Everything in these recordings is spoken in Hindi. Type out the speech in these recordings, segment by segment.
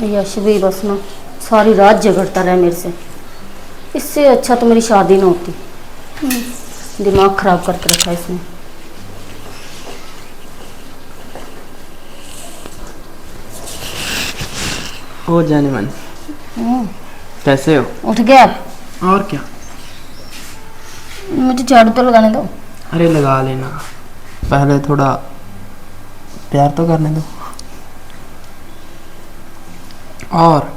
यश भी बस ना सारी रात झगड़ता रहा मेरे से। इससे अच्छा तो मेरी शादी ना होती। दिमाग खराब करके रखा इसने। ओ जाने मन, कैसे हो? उठ गया अब? और क्या। मुझे झाड़ू तो लगाने दो। अरे लगा लेना, पहले थोड़ा प्यार तो करने दो। और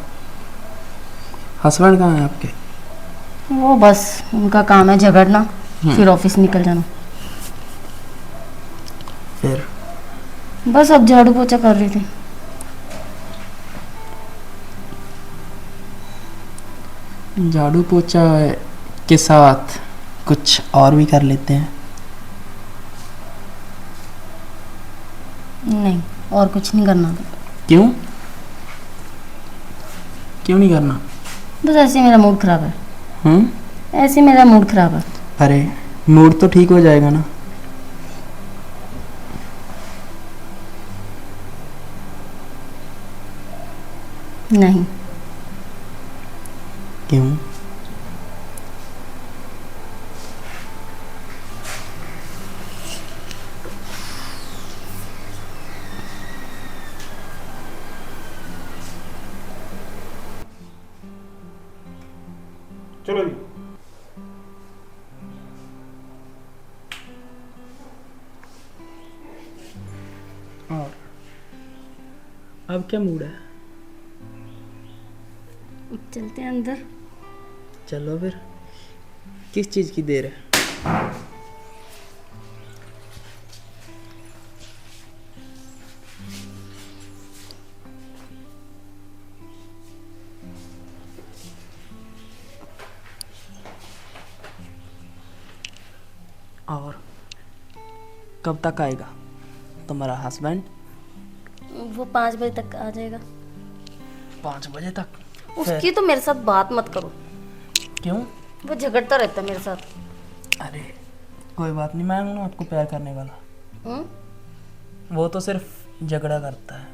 हस्बैंड कहाँ है आपके? वो बस उनका काम है झगड़ना, फिर ऑफिस निकल जाना। फिर बस अब झाड़ू पोछा कर रही थी। झाड़ू पोछा के साथ कुछ और भी कर लेते हैं। नहीं, और कुछ नहीं करना। क्यों? क्यों नहीं करना? बस ऐसे मेरा मूड खराब है। ऐसे मेरा मूड खराब है। अरे मूड तो ठीक हो जाएगा ना। नहीं। क्यों? चलो जी। और अब क्या मूड है? चलते हैं अंदर। चलो फिर, किस चीज़ की देर है? और कब तक आएगा तुम्हारा हस्बैंड? वो 5 बजे तक आ जाएगा। 5 बजे तक? उसकी तो मेरे साथ बात मत करो। क्यों? वो झगड़ता रहता है मेरे साथ। अरे कोई बात नहीं, मैं हूं ना आपको प्यार करने वाला। वो तो सिर्फ झगड़ा करता है।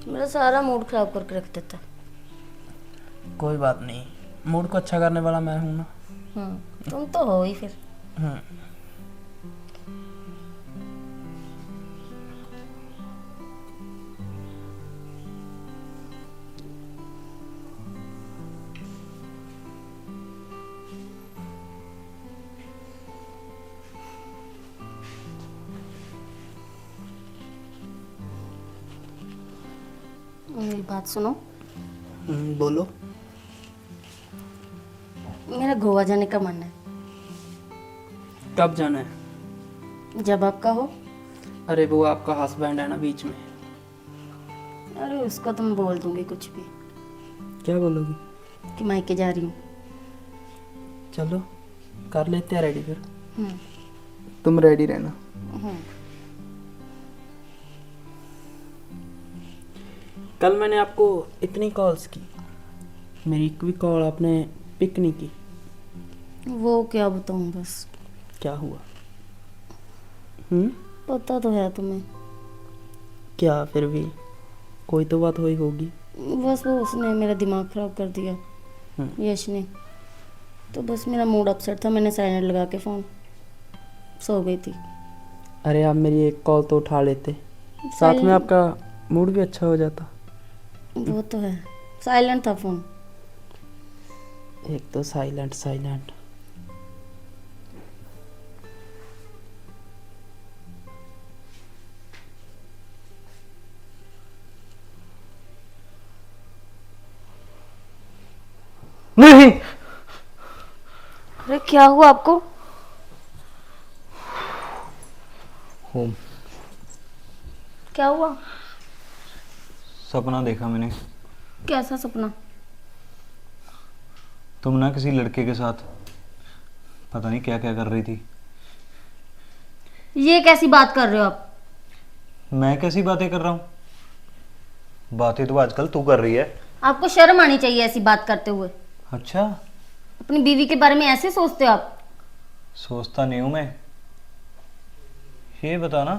मेरा सारा मूड खराब करके रख देता है। कोई बात नहीं, मूड को अच्छा करने वाला मैं हूं ना। तुम तो हो ही फिर। मेरी बात सुनो। बोलो। मेरा गोवा जाने का मन है। कब जाना है? जब आपका हो। अरे वो आपका हस्बैंड है ना बीच में। अरे उसको तो मैं बोल दूंगी कुछ भी। क्या बोलोगी? कि मायके जा रही हूँ। चलो कर लेते हैं रेडी फिर। तुम रेडी रहना। कल मैंने आपको इतनी कॉल्स की, मेरी एक भी कॉल आपने पिक नहीं की। वो क्या बताऊँ बस। क्या हुआ? पता तो है तुम्हें। क्या फिर भी कोई तो बात हुई होगी। बस वो उसने मेरा दिमाग खराब कर दिया, यश ने। तो बस मेरा मूड अपसेट था, मैंने साइलेंट लगा के फ़ोन सो गई थी। अरे आप मेरी एक कॉल तो उठा लेते, साथ में आपका मूड भी अच्छा हो जाता। वो तो है, साइलेंट था फ़ोन। एक तो साइलेंट साइलेंट। नहीं। अरे क्या हुआ आपको? होम। क्या हुआ? सपना देखा मैंने। कैसा सपना? तुम ना किसी लड़के के साथ पता नहीं क्या क्या कर रही थी। ये कैसी बात कर रहे हो आप? मैं कैसी बातें कर रहा हूँ? बातें तो आजकल तू कर रही है। आपको शर्म आनी चाहिए ऐसी बात करते हुए। अच्छा, अपनी बीवी के बारे में ऐसे सोचते हो आप? सोचता नहीं हूँ मैं। ये बता ना,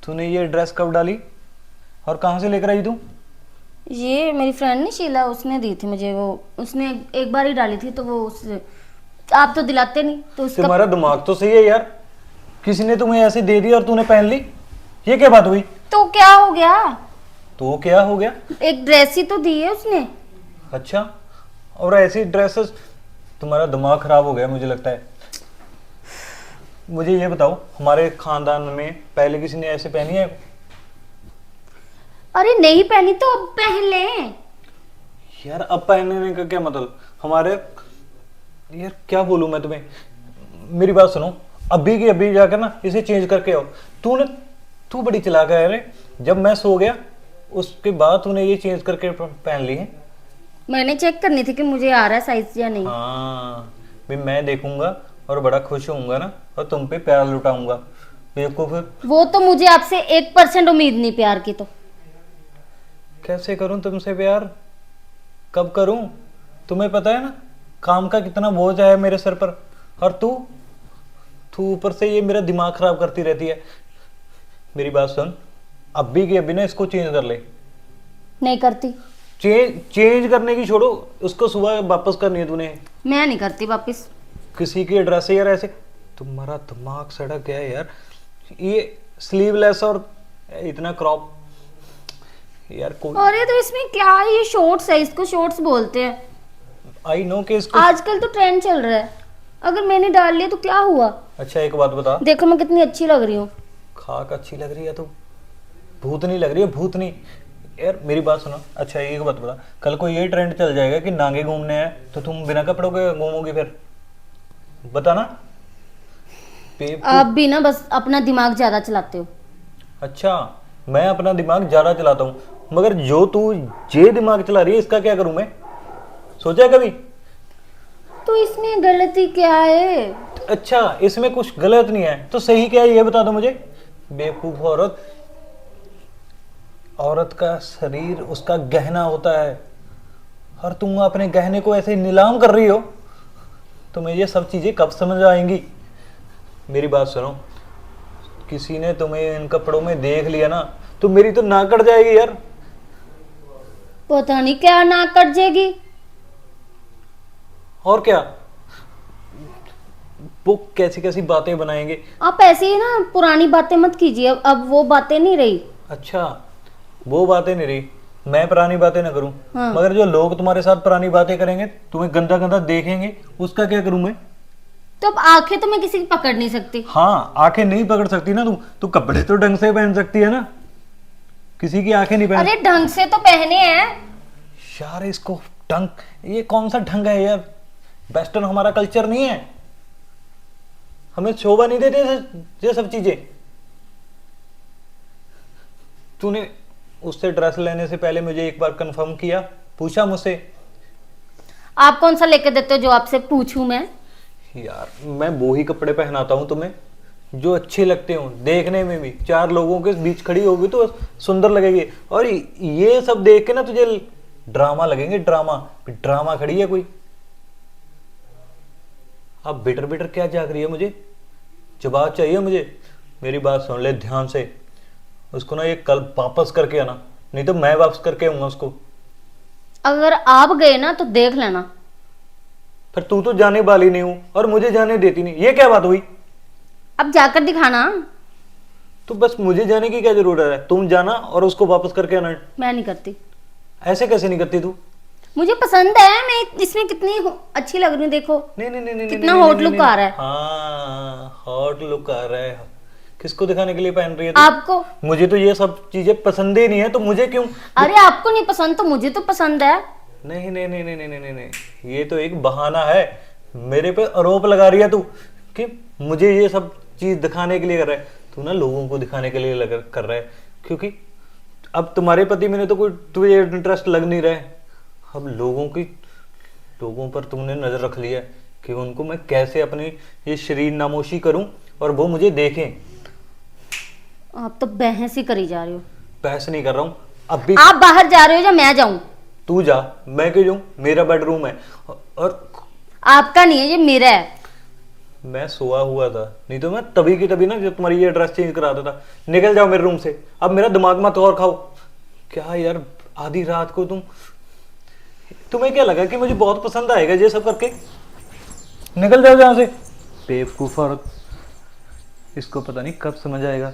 तूने ये ड्रेस कब डाली और कहाँ से लेकर आई तू? ये मेरी फ्रेंड ने शीला, उसने दी थी मुझे वो। उसने एक बार ही डाली थी तो वो उस आप तो दिलाते नहीं तो उसका। तुम्हारा दिमाग तो सही है यार, किसी ने तुम्हें ऐसे दे दी और तूने पहन ली, ये क्या बात हुई? तो क्या हो गया? तो क्या हो गया? एक ड्रेस ही तो दी है उसने। अच्छा, और ऐसी ड्रेसेस, तुम्हारा दिमाग खराब हो गया मुझे लगता है। मुझे ये बताओ, हमारे खानदान में पहले किसी ने ऐसे पहनी है? अरे नहीं पहनी तो अब पहन ले। यार अब पहनने का क्या मतलब? हमारे, यार क्या बोलूं मैं तुम्हें, मेरी बात सुनो, अभी की अभी जाकर ना इसे चेंज करके आओ। तू बड़ी चालाक है रे, जब मैं सो गया उसके बाद तूने ये चेंज करके पहन ली है। मैंने चेक करनी थी कि मुझे आ रहा है साइज या नहीं। हाँ, भी मैं देखूंगा और बड़ा खुश होऊंगा ना, और तुम पे प्यार लुटाऊंगा बेवकूफ। वो तो मुझे आपसे 1% उम्मीद नहीं प्यार की। तो कैसे करूं तुमसे प्यार, कब करूं? तुम्हें पता है ना काम का कितना बोझ है मेरे सर पर, और तू ऊपर से ये मेरा दिमाग खराब करती रहती है। मेरी बात सुन, अभी की अभी ना इसको चेंज कर ले। नहीं करती। चेंज करने की छोड़ो, उसको सुबह वापस करनी है तूने। मैं नहीं करती वापस। किसी की एड्रेस है यार ऐसे, तुम्हारा दिमाग सड़ा गया है यार। ये स्लीवलेस और इतना क्रॉप, यार कोई। अरे तो इसमें क्या है, ये शॉर्ट्स है, इसको शॉर्ट्स बोलते हैं। आई नो कि इसको, आजकल तो ट्रेंड चल रहा है। अगर मैंने डाल लिया तो क्या हुआ? अच्छा एक बात बता, देखो मैं कितनी अच्छी लग रही हूँ। खाक अच्छी लग रही है तू, भूतनी लग रही है, भूतनी। यार मेरी बात सुनो, अच्छा एक बात बता, कल को ये ट्रेंड चल जाएगा कि नांगे घूमने हैं तो तुम बिना कपड़ों के घूमोगी फिर? बता ना। आप भी ना बस अपना दिमाग ज्यादा चलाते हो। अच्छा, मैं अपना दिमाग ज्यादा चलाता हूँ, मगर जो तू ये दिमाग चला रही है इसका क्या करूं मैं? सोचा कभी? तो इसमें गलती क्या है? अच्छा, इसमें कुछ गलत नहीं है तो सही क्या है ये बता दो मुझे। बेवकूफ औरत, औरत का शरीर उसका गहना होता है, और तुम अपने गहने को ऐसे नीलाम कर रही हो। तुम्हें ये सब चीजें कब समझ आएंगी? मेरी बात सुनो, किसी ने तुम्हें इन कपड़ों में देख लिया ना तो मेरी तो नाक कट जाएगी यार। पता नहीं क्या नाक कट जाएगी। और क्या, वो कैसी कैसी बातें बनाएंगे। आप ऐसे ही ना पुरानी बातें मत कीजिए, अब वो बातें नहीं रही। अच्छा, वो बातें नहीं रही, मैं पुरानी बातें ना करूं। हाँ। मगर जो लोग तुम्हारे साथ पुरानी बातें करेंगे, तुम्हें गंदा गंदा देखेंगे, उसका क्या करूं मैं? तो अब आंखें तो मैं किसी की पकड़ नहीं सकती। हाँ, आंखें नहीं पकड़ सकती ना तू कपड़े तो ढंग से पहन सकती है ना, किसी की आंखें नहीं पहन। अरे ढंग से तो पहने हैं। यार इसको ढंग, ये कौन सा ढंग है यार? वेस्टर्न हमारा कल्चर नहीं है, हमें शोभा नहीं देते ये सब चीजें। तूने उससे ड्रेस लेने से पहले मुझे एक बार कंफर्म किया, पूछा मुझसे? आप कौन सा लेके देते हो जो आपसे पूछूं मैं? यार मैं वो ही कपड़े पहनाता हूं तुम्हें जो अच्छे लगते हो देखने में भी, चार लोगों के बीच खड़ी होगी तो सुंदर लगेगी, और ये सब देख के ना तुझे ड्रामा लगेंगे, ड्रामा खड़ी है कोई। अब बिटर बिटर क्या जाग रही है? मुझे जवाब चाहिए मुझे। मेरी बात सुन ले ध्यान से, उसको ना ये कल वापस करके आना, नहीं तो मैं वापस करके आऊंगा उसको। अगर आप गए ना तो देख लेना। फिर तू तो जाने वाली नहीं हूं और मुझे जाने देती नहीं, ये क्या बात हुई? अब जाकर दिखाना। तो बस मुझे जाने की क्या जरूरत है, तुम जाना और उसको वापस करके आना। मैं नहीं करती। ऐसे कैसे नहीं करती तू? मुझे पसंद है, मैं इसमें कितनी अच्छी लग रही हूँ देखो। नहीं नहीं नहीं नहीं, कितना नहीं, हॉट नहीं, लुक नहीं, आ रहा है। हाँ हॉट लुक आ रहा है। किसको दिखाने के लिए पहन रही है तू? आपको। मुझे तो ये सब चीजें पसंद ही नहीं है, तो मुझे क्यों? अरे आपको नहीं पसंद तो मुझे तो पसंद है। नहीं नहीं नहीं नहीं नहीं नहीं नहीं, ये तो एक बहाना है, मेरे पे आरोप लगा रही है तू कि मुझे ये सब चीज दिखाने के लिए कर रहा है। तू ना लोगों को दिखाने के लिए कर रहा है, क्योंकि अब तुम्हारे पति में तो कोई तुझे इंटरेस्ट लग नहीं रहा है। अब लोगों पर तुमने नजर रख लिया है कि उनको मैं कैसे अपनी ये शरीर नमोशी करूं और वो मुझे देखें। आप तो बहस ही करी जा रहे हो। बहस नहीं कर रहा हूं, अब भी आप बाहर जा रहे हो या मैं जाऊं? तू जा, मैं क्यों जाऊं? मेरा बेडरूम है और आपका नहीं है, ये मेरा है। मैं सोया हुआ था, नहीं तो मैं तभी की तभी ना जब तुम्हारी ये ड्रेस चेंज कराता था। निकल जाओ मेरे रूम से, अब मेरा दिमाग मत और खाओ। क्या यार आधी रात को तुम्हें क्या लगा कि मुझे बहुत पसंद आएगा ये सब करके? निकल जाओ यहाँ से बेवकूफ औरत। इसको पता नहीं कब समझ आएगा।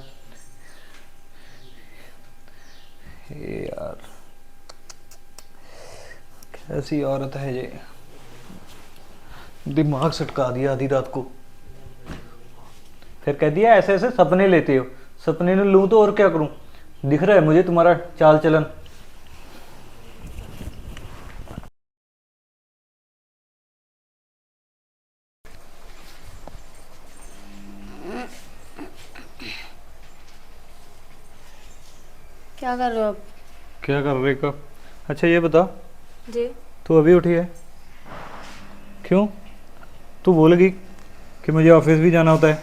ये यार कैसी औरत है ये, दिमाग सटका दिया आधी रात को। फिर कह दिया ऐसे ऐसे सपने लेते हो। सपने में लूं तो और क्या करूं? दिख रहा है मुझे तुम्हारा चाल चलन। क्या कर रहे हो आप? क्या कर रही का? अच्छा ये बता, जी तू अभी उठी है क्यों? तू बोलेगी कि मुझे ऑफिस भी जाना होता है।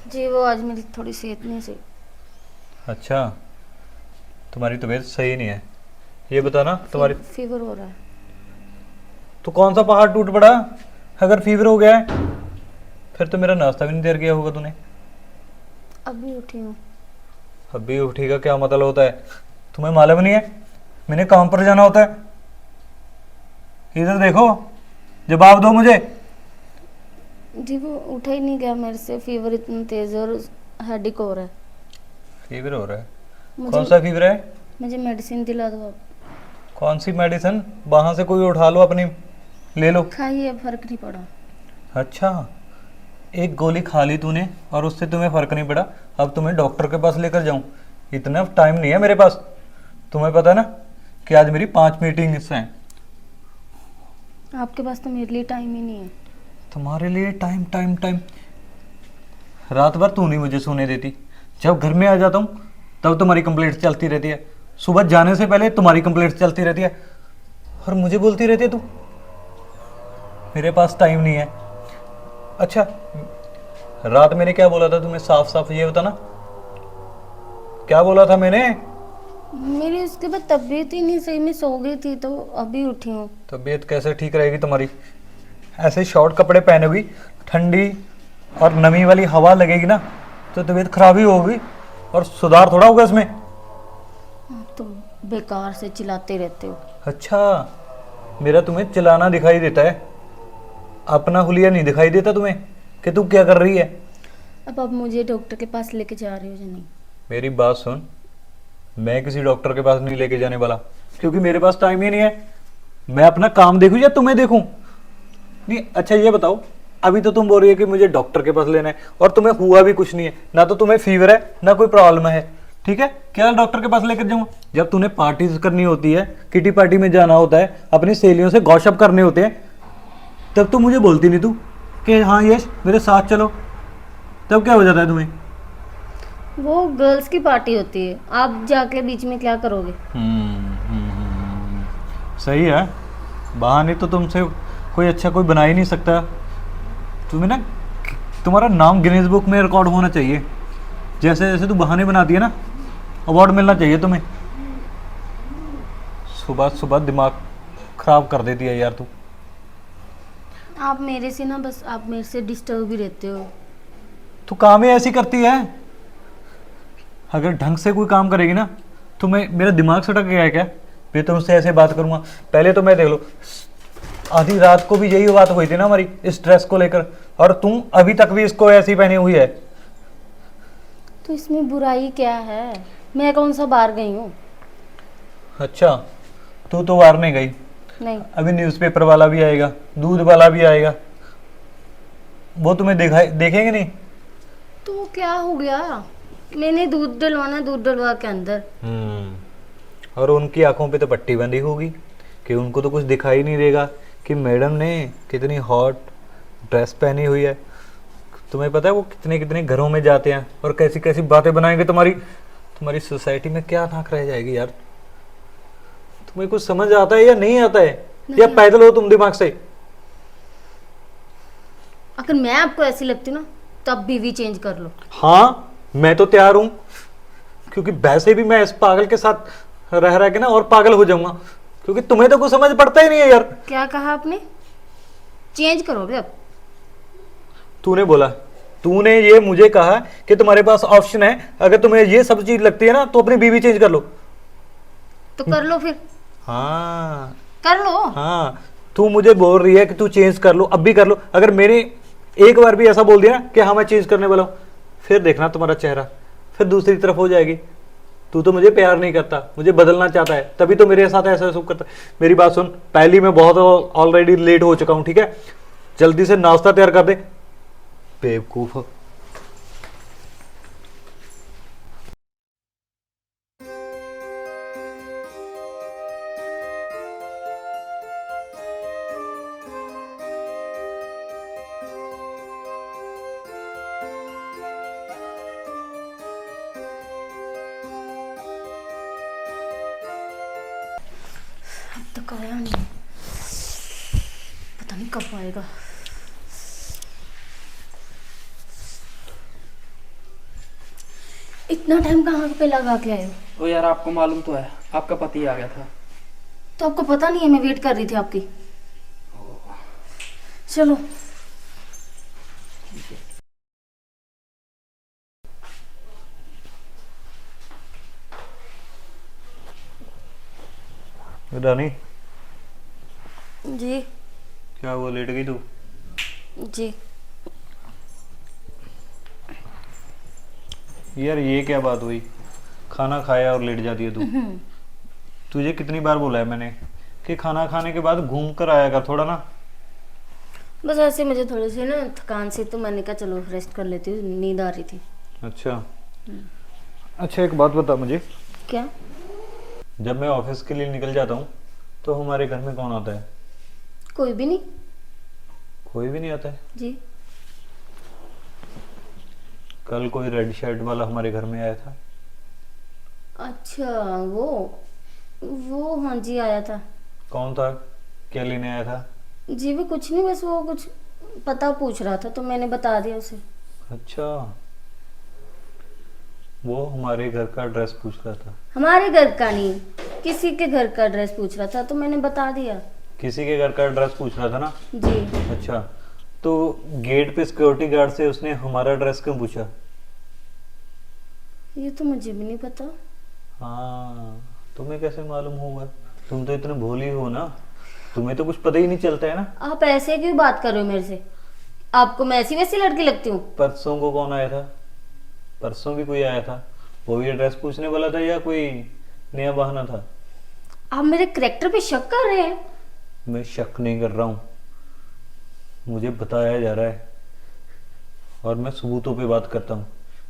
जी, वो आज मेरी थोड़ी सेहत नहीं सही। अच्छा, तुम्हारी तबीयत सही नहीं है। ये बता ना, तुम्हारी फीवर हो रहा है। तो कौन सा पहाड़ टूट पड़ा? अगर फीवर हो गया है फिर तो मेरा नाश्ता भी नहीं देर किया होगा तूने। अभी उठी हूँ। अभी उठी का क्या मतलब होता है? तुम्हें मालूम नहीं है मैंने काम पर जाना होता है? इधर देखो, जवाब दो मुझे। जी, वो उठा ही नहीं गया मेरे से। फीवर इतना तेज है और हेडेक हो रहा है। फीवर हो रहा है? मुझे कौन सा फीवर है? मुझे मेडिसिन दिला दो आप। कौन सी मेडिसिन? वहां से कोई उठा लो अपनी, ले लो। खाइए, फर्क नहीं पड़ा। अच्छा, एक गोली खा ली तूने और उससे तुम्हें फर्क नहीं पड़ा। अब तुम्हें डॉक्टर के पास लेकर जाऊं? इतना टाइम नहीं है मेरे पास। तुम्हें पता है ना कि आज मेरी 5 मीटिंग्स हैं। आपके पास तो मेरे लिए टाइम ही नहीं है। तुम्हारे लिए टाइम टाइम टाइम? रात भर तू नहीं मुझे सोने देती। जब घर में आ जाता हूँ तब तुम्हारी कंप्लेंट्स चलती रहती है। सुबह जाने से पहले तुम्हारी कंप्लेंट्स चलती रहती है और मुझे बोलती रहती है तू मेरे पास टाइम नहीं है। अच्छा, रात मैंने क्या बोला था तुम्हें? साफ साफ ये बता ना, क्या बोला था मैंने? मेरी उसके बाद तबीयत ही नहीं सही। मैं सो गई थी तो अभी उठी हूँ। तबीयत कैसे ठीक रहेगी तुम्हारी? ऐसे शॉर्ट कपड़े पहनोगी, ठंडी और नमी वाली हवा लगेगी ना तो तबीयत खराब ही होगी और सुधार थोड़ा होगा इसमें। तो बेकार से चिल्लाते रहते हो। अच्छा, मेरा तुम्हें चिल्लाना दिखाई देता है, अपना हुलिया नहीं दिखाई देता तुम्हें कि तू क्या कर रही है? अब आप मुझे डॉक्टर के पास लेके जा रहे हो या नहीं? मेरी बात सुन, मैं किसी डॉक्टर के पास नहीं लेके जाने वाला क्योंकि मेरे पास टाइम ही नहीं है। मैं अपना काम देखूं या तुम्हें देखूं? नहीं, अच्छा ये बताओ, अभी तो तुम बोल रही है कि मुझे डॉक्टर के पास लेना है और तुम्हें हुआ भी कुछ नहीं है। ना तो तुम्हें फीवर है ना कोई प्रॉब्लम है, ठीक है? क्या डॉक्टर के पास लेकर जाऊँ? जब तूने पार्टी करनी होती है, किटी पार्टी में जाना होता है, अपनी सहेलियों से गॉसिप करने होते हैं, तब तो मुझे बोलती नहीं तू कि हाँ यश मेरे साथ चलो। तब क्या हो जाता है तुम्हें? वो गर्ल्स की पार्टी होती है, आप जाके बीच में क्या करोगे? सही है, बहाने तो तुमसे कोई अच्छा कोई बना ही नहीं सकता। तुम्हें ना, तुम्हारा नाम गिनीज बुक में रिकॉर्ड होना चाहिए। जैसे जैसे तू बहाने बनाती है ना, अवार्ड मिलना चाहिए तुम्हें। सुबह सुबह दिमाग खराब कर देती है यार तू। आप मेरे से ना, बस आप मेरे से डिस्टर्ब भी रहते हो। तू काम ही ऐसी करती है। अगर ढंग से कोई काम करेगी ना, तुम्हें मेरा दिमाग सटक गया है क्या? मैं तुमसे ऐसे बात करूंगा? पहले तो मैं देख लो, आधी रात को भी यही बात हुई थी ना हमारी इस ड्रेस को लेकर, और तुम अभी तक भी इसको ऐसी पहनी हुई है। तो इसमें बुराई क्या है? मैं कौन सा बाहर गई हूँ? अच्छा, तू तो बाहर नहीं गई। नहीं। अभी न्यूज़पेपर वाला भी आएगा, दूध वाला भी आएगा, वो तुम्हें देखेंगे नहीं। तो क्या हो गया? मैंने दूध डलवाना, दूध डलवा के अंदर। और उनकी आंखों पे तो पट्टी बंधी होगी कि उनको तो कुछ दिखाई नहीं देगा कि मैडम ने कितनी हॉट ड्रेस पहनी हुई है। तुम्हें पता है वो कितने कितने घरों में जाते हैं और कैसी कैसी बातें बनाएंगे। तुम्हारी सोसाइटी में क्या नाक रह जाएगी यार। तुम्हें कुछ समझ आता है या नहीं आता है? या पैदल हो तुम दिमाग से? अगर मैं आपको ऐसी लगती ना, तब बीवी चेंज कर लो। हाँ, मैं तो तैयार हूं, क्योंकि वैसे भी मैं इस पागल के साथ रह रह के ना और पागल हो जाऊंगा, क्योंकि तुम्हें तो कुछ समझ पड़ता ही नहीं है यार। क्या कहा आपने? चेंज करोगे अब? तूने बोला, तूने ये मुझे कहा कि तुम्हारे पास ऑप्शन है, अगर तुम्हें ये सब चीज लगती है ना तो अपनी बीवी चेंज कर लो। तो कर लो फिर, हाँ कर लो। हाँ, तू मुझे बोल रही है कि तू चेंज कर लो, अब भी कर लो। अगर मैंने एक बार भी ऐसा बोल दिया ना कि हाँ मैं चेंज करने वाला हूँ, फिर देखना तुम्हारा चेहरा फिर दूसरी तरफ हो जाएगी। तू तो मुझे प्यार नहीं करता, मुझे बदलना चाहता है, तभी तो मेरे साथ ऐसा सब करता है। मेरी बात सुन, पहली मैं बहुत ऑलरेडी लेट हो चुका हूँ, ठीक है? जल्दी से नाश्ता तैयार कर दे, बेवकूफ। अब तक आया नहीं, पता नहीं कब आएगा। इतना टाइम कहाँ पे लगा के आए हो? ओ यार, आपको मालूम तो है, आपका पति आ गया था। तो आपको पता नहीं है मैं वेट कर रही थी आपकी। चलो। रानी, जी क्या वो लेट गई तू? जी। यार ये क्या बात हुई, खाना खाया और लेट जाती है तू? तुझे कितनी बार बोला है मैंने कि खाना खाने के बाद घूम कर आया कर थोड़ा ना। बस ऐसे मुझे थोड़ी सी ना थकान सी, तो मैंने कहा चलो रेस्ट कर लेती हूँ, नींद आ रही थी। अच्छा अच्छा, एक बात बता मुझे, क्या? जब मैं ऑफिस के लिए निकल जाता हूँ तो हमारे घर में कौन आता है? कोई भी नहीं। कोई भी नहीं आता है? जी। कल कोई रेड शर्ट वाला हमारे घर में आया था। अच्छा, वो हाँ जी आया था। कौन था? क्या लेने आया था? जी भी कुछ नहीं, बस वो कुछ पता पूछ रहा था तो मैंने बता दिया उसे। अच्छा, वो हमारे घर का एड्रेस पूछ रहा था। हमारे घर का नहीं, किसी के घर का एड्रेस पूछ रहा था तो मैंने बता दिया। किसी के घर का एड्रेस पूछ रहा था ना? जी। अच्छा, तो गेट पे सिक्योरिटी गार्ड से उसने हमारा एड्रेस क्यों पूछा? ये तो मुझे भी नहीं पता। हाँ, तुम्हें कैसे मालूम होगा? तुम तो इतने भोली हो ना, तुम्हें तो कुछ पता ही नहीं चलता है ना। आप ऐसे क्यों बात कर रहे हो मेरे से? आपको मैं ऐसी वैसी लड़की लगती हूँ? परसों को कौन आया था? परसों भी कोई आया था, वो भी एड्रेस पूछने वाला था या कोई नया बहाना था? आप मेरे करेक्टर पे शक कर रहे हैं? मैं शक नहीं कर रहा हूँ, मुझे बताया जा रहा है और मैं सबूतों पे बात करता हूँ।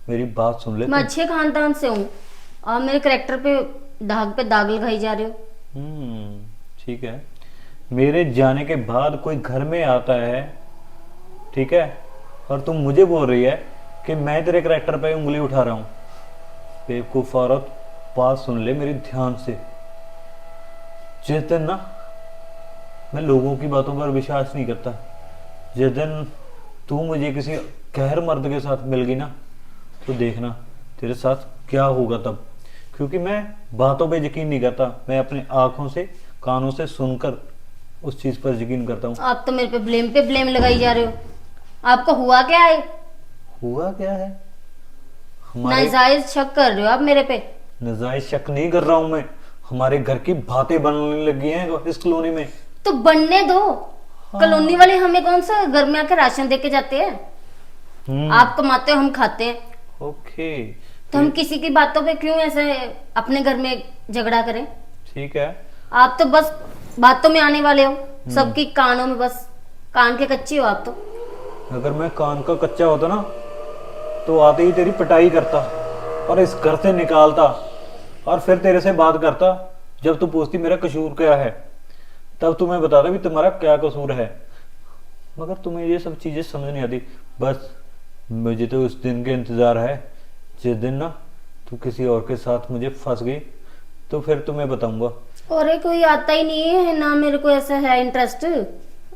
मेरी बात सुन ले। मैं अच्छे खानदान से हूँ, आप मेरे करेक्टर पे दाग लगाई जा रहे हो। ठीक है, मेरे जाने के बाद कोई घर में आता है, ठीक है, और तुम मुझे बोल रही है कि मैं तेरे करेक्टर पे उंगली उठा रहा हूँ। बेवकूफ औरत, बात सुन ले मेरी ध्यान से। जिस दिन ना मैं लोगों की बातों पर विश्वास नहीं करता, जिस दिन तू मुझे किसी गैर मर्द के साथ मिल गई ना, तो देखना तेरे साथ क्या होगा तब। क्योंकि मैं बातों पे यकीन नहीं करता, मैं अपनी आंखों से कानों से सुनकर उस चीज पर यकीन करता हूँ। आप तो मेरे पे ब्लेम लगाई जा रहे हो। आपको हुआ क्या है? हुआ क्या है? हमारे नाजायज शक कर रहे हो आप मेरे पे। नजायज शक नहीं कर रहा हूँ मैं, हमारे घर की बातें बनने लगी हैं इस कॉलोनी में। तो बनने दो। कॉलोनी वाले हमें कौन सा घर में आकर राशन दे के जाते हैं? आप कमाते हो, हम खाते हैं। ओके, तो हम किसी की बातों पे क्यों ऐसे अपने घर में झगड़ा करें? ठीक है। आप तो बस बातों में आने वाले हो, सबकी कानों में, बस कान के कच्चे हो आप तो। अगर मैं कान का कच्चा होता ना, तो आते ही तेरी पिटाई करता और इस घर से निकालता और फिर तेरे से बात करता। जब तू पूछती मेरा कसूर क्या है, तब तुम्हें बताता भी तुम्हारा क्या कसूर है। मगर तुम्हें ये सब चीजें समझ नहीं आती। बस मुझे तो उस दिन के इंतजार है जिस दिन ना तू किसी और के साथ मुझे फंस गई, तो फिर तुम्हें बताऊंगा। और कोई आता ही नहीं है ना, मेरे को ऐसा है इंटरेस्ट।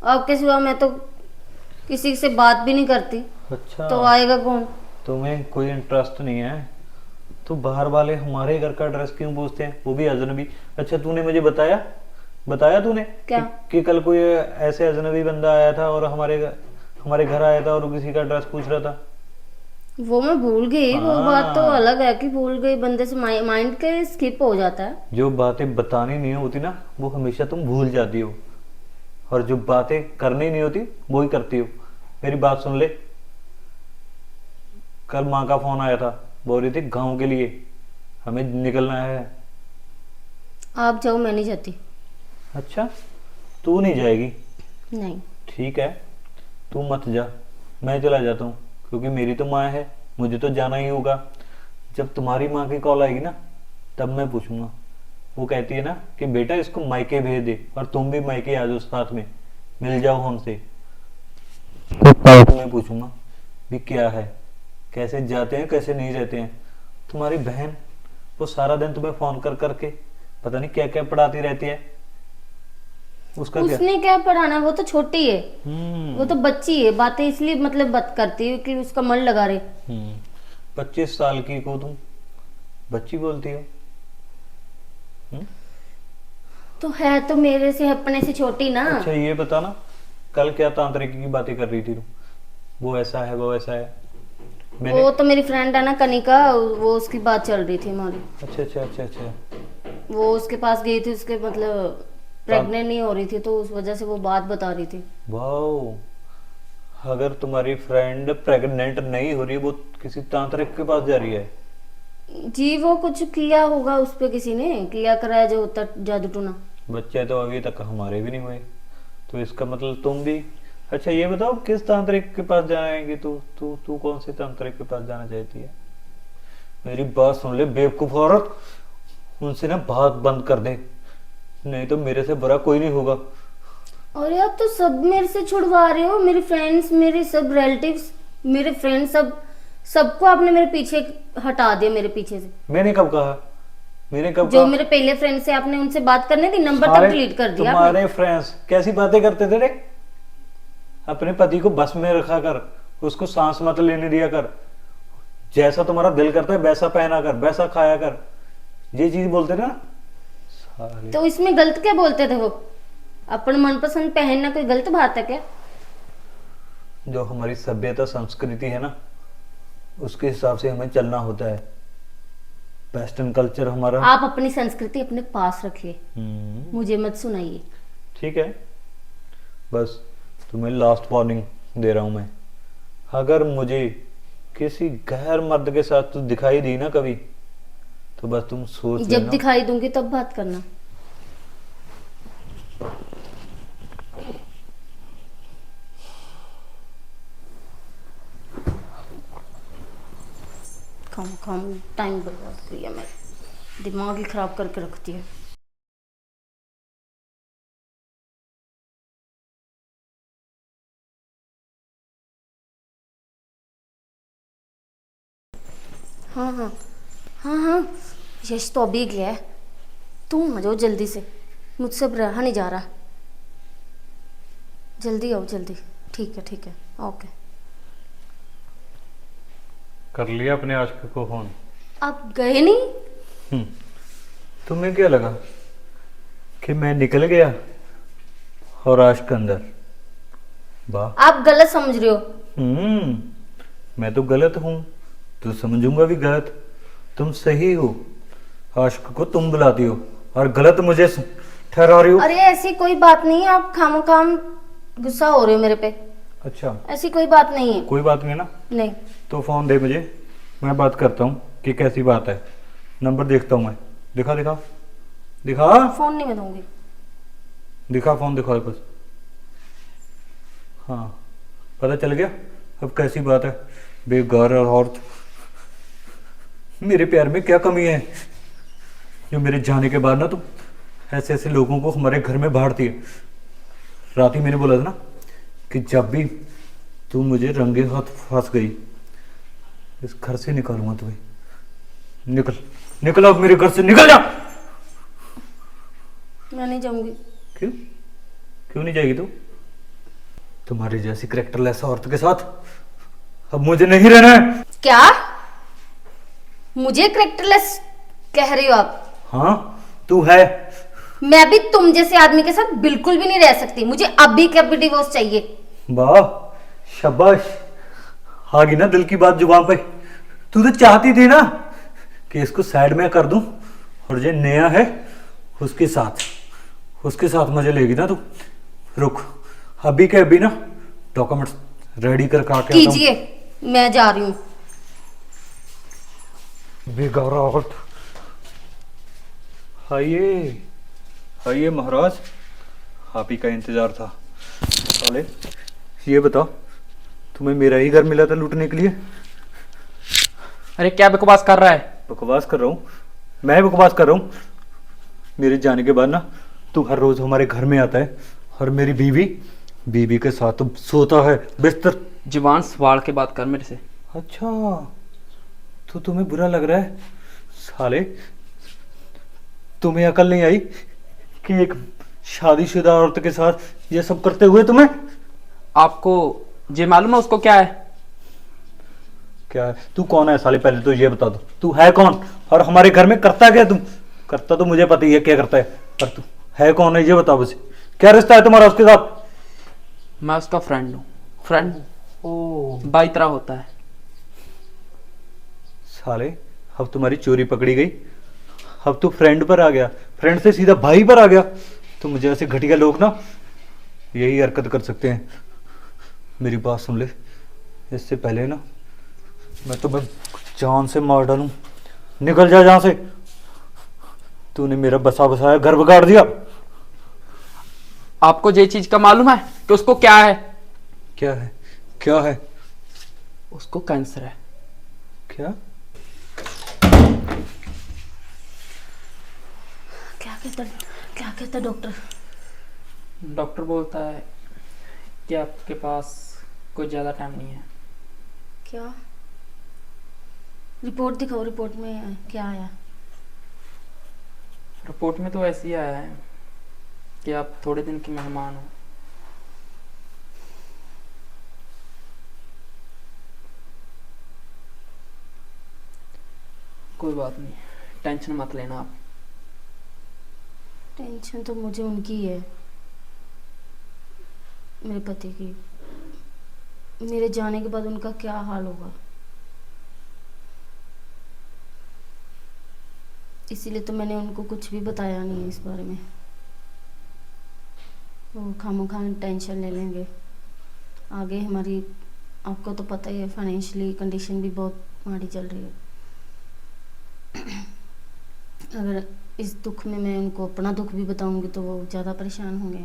आपके सिवा मैं तो किसी से बात भी नहीं करती। अच्छा, तो आएगा कौन? तुम्हें कोई इंटरेस्ट नहीं है तो बाहर वाले हमारे घर का एड्रेस क्यों पूछते हैं, वो भी अजनबी। अच्छा, तूने मुझे बताया तूने क्या? कि कल कोई ऐसे अजनबी बंदा आया था और हमारे घर आया था और किसी का एड्रेस पूछ रहा था। वो मैं भूल गई, वो बात तो हाँ। अलग है कि भूल गई, बंदे से माइंड के स्किप हो जाता है। जो बातें बतानी नहीं होती ना वो हमेशा तुम भूल जाती हो, और जो बातें करनी नहीं होती वो ही करती हो। मेरी बात सुन ले, कल माँ का फोन आया था, बोल रही थी गाँव के लिए हमें निकलना है। आप जाओ, मैं नहीं जाती। अच्छा, तू नहीं जाएगी? नहीं। ठीक है, तू मत जा, मैं चला जाता हूँ, क्योंकि मेरी तो माँ है, मुझे तो जाना ही होगा। जब तुम्हारी माँ की कॉल आएगी ना तब मैं पूछूंगा। वो कहती है ना कि बेटा इसको मायके भेज दे, और तुम भी मायके आ जाओ, साथ में मिल जाओ हमसे। तो तब मैं पूछूंगा भी क्या है, कैसे जाते हैं कैसे नहीं रहते हैं। तुम्हारी बहन वो सारा दिन तुम्हें फोन कर करके पता नहीं क्या क्या पढ़ाती रहती है, उसका क्या? उसने क्या पढ़ाना, वो तो छोटी है, वो तो हम्म बच्ची है, बातें इसलिए मतलब बात करती है कि उसका मन लगा रहे। 25 साल की को तुम बच्ची बोलती हो? हम्म? तो है तो मेरे से अपने से छोटी ना। अच्छा ये बता ना, कल क्या तांत्रिक की बातें कर रही थी तुम? वो ऐसा है वो ऐसा है, मैंने। वो तो मेरी फ्रेंड है ना कनिका, वो उसकी बात चल रही थी हमारी। अच्छा अच्छा अच्छा अच्छा। वो उसके पास गई थी, उसके मतलब प्रेग्नेंट नहीं हो रही थी, तो उस वजह से वो बात बता रही थी। वाह, अगर तुम्हारी फ्रेंड प्रेग्नेंट नहीं हो रही, वो किसी तांत्रिक के पास जा रही है? जी वो कुछ किया होगा उस पे, किसी ने किया कराया जो होता जादू टूना। बच्चे तो अभी तक हमारे भी नहीं हुए, तो इसका मतलब तुम भी। अच्छा ये बताओ, किस तांत्रिक के पास जाएंगी तू तू तू कौन से तांत्रिक के पास जाना चाहती है? मेरी बात सुन ले बेवकूफ औरत, उनसे ना बात बंद कर दे, नहीं तो मेरे से बुरा कोई नहीं होगा। और यार तो सब मेरे से छुड़वा रहे हो, मेरे फ्रेंड्स, मेरे सब रिलेटिव्स, मेरे फ्रेंड्स, सब सबको आपने मेरे पीछे हटा दिया, मेरे पीछे से। मैंने कब कहा? मैंने कब जो कहा? मेरे पहले फ्रेंड से आपने उनसे बात करने दी, नंबर तक सारे डिलीट कर दिया आपने। तुम्हारे फ्रेंड्स कैसी बातें करते थे रे? अपने पति को बस में रखा कर, उसको सांस मत लेने दिया कर, जैसा तुम्हारा दिल करता है वैसा पहना कर, वैसा खाया कर, ये चीज बोलते थे ना साले। तो इसमें गलत क्या बोलते थे वो? अपन मनपसंद पहनना कोई गलत बात है क्या? जो हमारी सभ्यता संस्कृति है ना, उसके हिसाब से हमें चलना होता है। वेस्टर्न कल्चर हमारा। आप अपनी संस्कृति अपने पास रखिए, मुझे मत सुनाइए। ठीक है, बस तुम्हें लास्ट वार्निंग दे रहा हूं मैं, अगर मुझे किसी गैर मर्द के साथ तू दिखाई दी ना कभी, तो बस तुम सोच जब लेना। दिखाई दूंगी तब बात करना। खाम खाम टाइम बर्बाद किया, मैं दिमाग ही खराब करके रखती है। हाँ हाँ हाँ हाँ, यश तो अभी गया है, तुम आ जाओ जल्दी से, मुझसे अब रहा नहीं जा रहा। जल्दी आओ जल्दी। ठीक है, ओके। कर लिया अपने आशिक को फोन? आप गए नहीं? तुम्हें क्या लगा कि मैं निकल गया और आशिक अंदर? वाह। आप गलत समझ रहे हो। मैं तो गलत हूं तो समझूंगा भी गलत, तुम सही हो। आशिक को तुम बुलाती हो और गलत मुझे ठहरा रही हो। अरे ऐसी कोई बात नहीं है, आप खामखाम गुस्सा हो रहे हो मेरे पे। अच्छा, ऐसी कोई बात नहीं है। कोई बात नहीं ना, नहीं। तो फोन दे मुझे, मैं बात करता हूँ कि कैसी बात है। नंबर देखता हूँ मैं, दिखा दिखा दिखा फोन नहीं मैं दूंगी। दिखा, फोन दिखा बस। हाँ, पता चल गया अब कैसी बात है। बेकार औरत, मेरे प्यार में क्या कमी है जो मेरे जाने के बाद ना तुम ऐसे ऐसे लोगों को हमारे घर में बांटती है। रात ही मैंने बोला था ना कि जब भी तू मुझे रंगे हाथ फंस गई, इस घर से निकालूंगा तुम्हें। निकल निकल, अब मेरे घर से निकल जा। मैं नहीं जाऊंगी। क्यों? क्यों नहीं जाएगी तू? तुम्हारे जैसी करेक्टरलेस औरत के साथ अब मुझे नहीं रहना है। क्या मुझे करेक्टरलेस कह रही हो आप? हाँ तू है। मैं भी तुम जैसे आदमी के साथ बिल्कुल भी नहीं रह सकती, मुझे अभी के अभी डिवोर्स चाहिए। वाह, शाबाश, आ गई ना दिल की बात जुबान पे। तू तो चाहती थी ना कि इसको साइड में कर दूं और जो नया है उसके साथ मुझे लेगी ना तू। रुक, अभी के अभी ना डॉक्यूमेंट्स रेडी करके आके आता हूं। कीजिए, मैं जा रही हूँ। बेगारा औरत। आइए आइए महाराज, आप ही का इंतजार था। साले, ये बताओ, तुम्हें मेरा ही घर मिला था लूटने के लिए? अरे क्या बकवास कर रहा है? बकवास कर रहा हूँ? मैं बकवास कर रहा हूँ? मेरे जाने के बाद ना तू हर रोज हमारे घर में आता है और मेरी बीवी के साथ तो सोता है बिस्तर। जुबान संभाल के बात कर मेरे से। अच्छा, तो तुम्हें बुरा लग रहा है? साले, तुम्हें अकल नहीं आई कि एक शादीशुदा औरत के साथ ये सब करते हुए तुम्हें? आपको ये मालूम है उसको क्या है? क्या है? तू कौन है साले? पहले तो ये बता दो, तू है कौन और हमारे घर में करता क्या? तुम करता तो मुझे पता ही है क्या करता है, पर तू है कौन है ये बताओ मुझे। क्या रिश्ता है तुम्हारा उसके साथ? मैं उसका फ्रेंड हूँ। फ्रेंड ओ भाई तरह होता है। साले, अब तुम्हारी चोरी पकड़ी गई। अब तू फ्रेंड पर आ गया, फ्रेंड से सीधा भाई पर आ गया। तो मुझे ऐसे घटिया लोग ना यही हरकत कर सकते हैं। मेरी बात सुन ले, इससे पहले ना मैं तुम्हें जान से मार डालूं। निकल जा यहां से। तूने मेरा बसा बसाया घर बिगाड़ दिया। आपको ये चीज का मालूम है कि उसको क्या है? क्या है? क्या है? उसको कैंसर है। क्या? क्या कहता डॉक्टर? डॉक्टर बोलता है कि आपके पास कोई ज्यादा टाइम नहीं है। क्या? रिपोर्ट दिखाओ, रिपोर्ट में क्या आया? रिपोर्ट में तो ऐसे ही आया है कि आप थोड़े दिन के मेहमान हो। कोई बात नहीं, टेंशन मत लेना आप। टेंशन तो मुझे उनकी है, मेरे पति की। मेरे जाने के बाद उनका क्या हाल होगा, इसीलिए तो मैंने उनको कुछ भी बताया नहीं है इस बारे में। वो खामोखा टेंशन ले लेंगे। आगे हमारी, आपको तो पता ही है, फाइनेंशियली कंडीशन भी बहुत माड़ी चल रही है। अगर इस दुख में मैं उनको अपना दुख भी बताऊंगी तो वो ज़्यादा परेशान होंगे,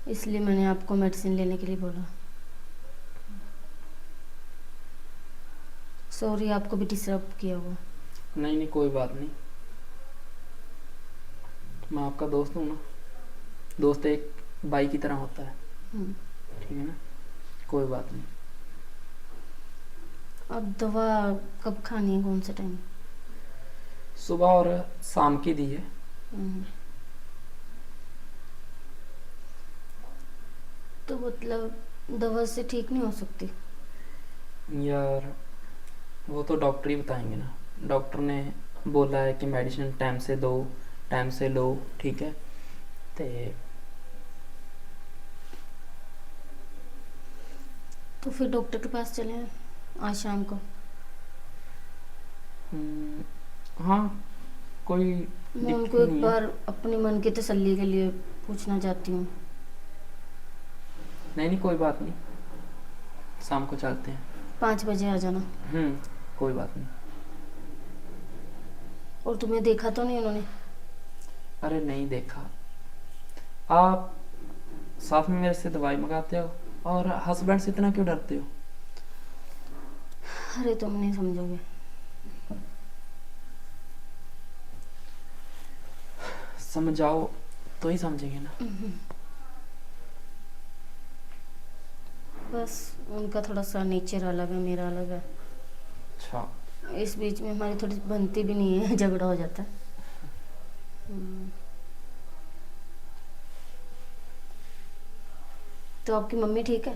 इसलिए मैंने आपको मेडिसिन लेने के लिए बोला। सॉरी, आपको भी डिस्टर्ब किया हुआ। नहीं नहीं, कोई बात नहीं। मैं आपका दोस्त हूँ ना। दोस्त एक भाई की तरह होता है, ठीक है ना? कोई बात नहीं। अब दवा कब खानी है, कौन से टाइम? सुबह और शाम की दी है। तो मतलब दवा से ठीक नहीं हो सकती? यार वो तो डॉक्टर ही बताएंगे ना। डॉक्टर ने बोला है कि मेडिसिन टाइम से दो, टाइम से लो, ठीक है? तो फिर डॉक्टर के पास चलें आज शाम को। हाँ, कोई मैं दिक्कत उनको एक नहीं है। बार अपने मन की तसल्ली के लिए पूछना चाहती हूँ। नहीं नहीं, कोई बात नहीं, शाम को चलते हैं। 5 बजे आ जाना। कोई बात नहीं। और तुम्हें देखा तो नहीं उन्होंने? अरे नहीं देखा। आप साथ में मेरे से दवाई मंगाते हो और हस्बैंड से इतना क्यों डरते हो? अरे तुम नहीं समझोगे। समझाओ तो ही समझेंगे ना। बस उनका थोड़ा सा नेचर अलग है, मेरा अलग है। अच्छा, इस बीच में हमारी थोड़ी बनती भी नहीं है, झगड़ा हो जाता है। तो आपकी मम्मी ठीक है?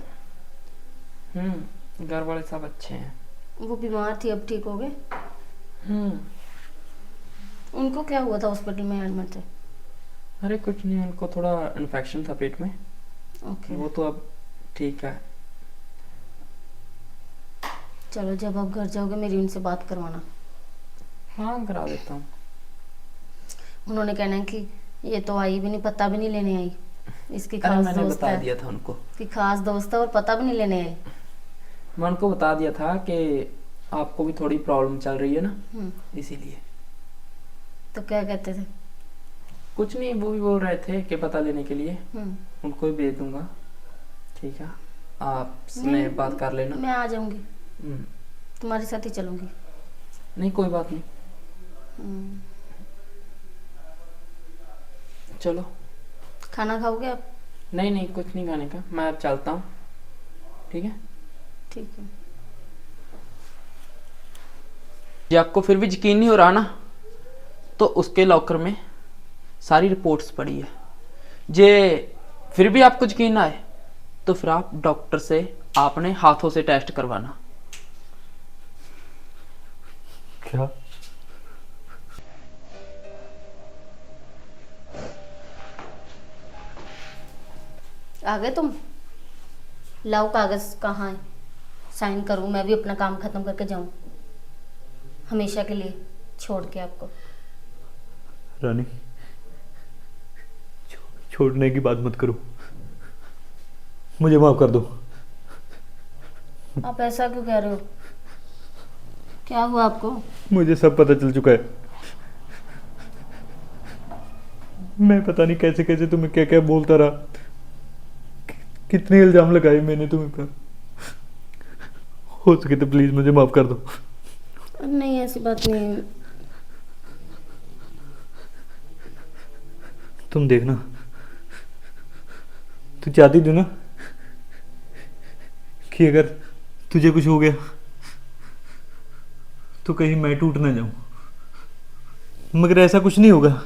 घर वाले सब अच्छे हैं। वो बीमार थी, अब ठीक हो गए? उनको क्या हुआ था, हॉस्पिटल में एडमिट थे? अरे कुछ नहीं, उनको थोड़ा इन्फेक्शन था पेट में। ओके। वो तो अब ठीक है। चलो जब आप घर जाओगे मेरी उनसे बात करवाना। हाँ करा देता हूँ। उन्होंने कहना है कि ये तो आई भी नहीं, पता भी नहीं लेने आई, इसकी अरे खास मैंने दोस्त बता है, दिया था उनको। कि खास दोस्त है और पता भी नहीं लेने आई। मैं उनको बता दिया था कि आपको भी थोड़ी प्रॉब्लम चल रही है ना, इसीलिए। तो क्या कहते थे? कुछ नहीं, वो भी बोल रहे थे कि पता लेने के लिए। हम्म, उनको भी भेज दूंगा। ठीक है, आप नहीं, में बात कर लेना। मैं आ जाऊंगी, हम्म, तुम्हारे साथ ही चलूंगी। नहीं कोई बात नहीं, हम्म, चलो। खाना खाओगे आप? नहीं नहीं कुछ नहीं खाने का, मैं अब चलता हूँ। ठीक है। ठीक है। ये आपको फिर भी यकीन नहीं हो रहा ना, तो उसके लॉकर में सारी रिपोर्ट्स पड़ी है। जे फिर भी आपको यकीन ना आए तो फिर आप डॉक्टर से आपने हाथों से टेस्ट करवाना। क्या? आ गए तुम? लाओ कागज, कहाँ है? साइन करूँ, मैं भी अपना काम खत्म करके जाऊं, हमेशा के लिए छोड़ के आपको। रानी, छोड़ने की बात मत करो, मुझे माफ कर दो। आप ऐसा क्यों कह रहे हो? क्या हुआ आपको? मुझे सब पता चल चुका है। मैं पता नहीं कैसे कैसे तुम्हें क्या क्या बोलता रहा, कितने इल्जाम लगाए मैंने तुम्हें पर। हो सके तो प्लीज मुझे माफ कर दो। नहीं ऐसी बात नहीं है। तुम देखना, तू चाहती थी ना कि अगर तुझे कुछ हो गया तो कहीं मैं टूट ना जाऊं, मगर ऐसा कुछ नहीं होगा।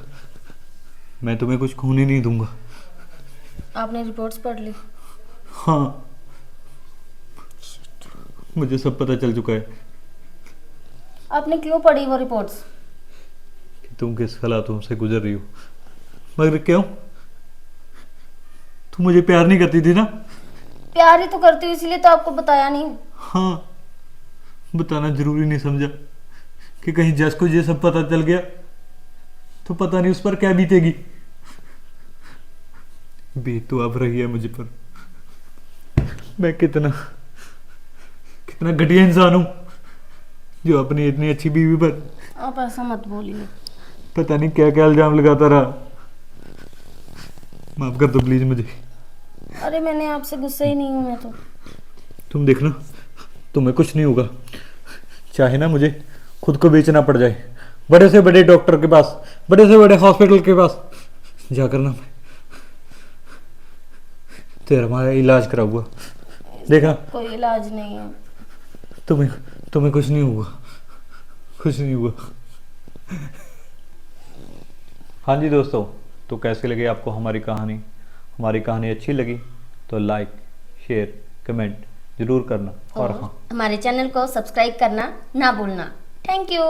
मैं तुम्हें कुछ खोने नहीं दूंगा। आपने रिपोर्ट्स पढ़ ली? हाँ, मुझे सब पता चल चुका है आपने क्यों पढ़ी वो रिपोर्ट्स? कि तुम किस हालातों से गुजर रही हो। मगर क्यों? तुम मुझे प्यार नहीं करती थी ना? प्यार ही तो करती हूँ, इसलिए तो आपको बताया नहीं। हाँ, बताना जरूरी नहीं समझा कि कहीं जस को ये सब पता चल गया तो पता नहीं उस पर क्या बीतेगी। बीत तो अब रही है मुझे पर। मैं कितना कितना घटिया इंसान हूं जो अपनी इतनी अच्छी बीवी पर आप ऐसा मत बोलिए। पता नहीं क्या क्या इल्जाम लगाता रहा। माफ कर दो प्लीज मुझे। अरे मैंने आपसे गुस्सा ही नहीं हूँ मैं तो। तुम देखना, तुम्हें कुछ नहीं होगा, चाहे ना मुझे खुद को बेचना पड़ जाए, बड़े से बड़े डॉक्टर के पास, बड़े से बड़े हॉस्पिटल के पास जाकर ना मैं तेरा हमारा इलाज कराऊंगा। देखना, कोई इलाज नहीं है। तुम्हें तुम्हें कुछ नहीं होगा, कुछ नहीं होगा। हाँ जी दोस्तों, तो कैसी लगी आपको हमारी कहानी? हमारी कहानी अच्छी लगी तो लाइक, शेयर, कमेंट जरूर करना। और हाँ, हमारे चैनल को सब्सक्राइब करना ना भूलना। Thank you.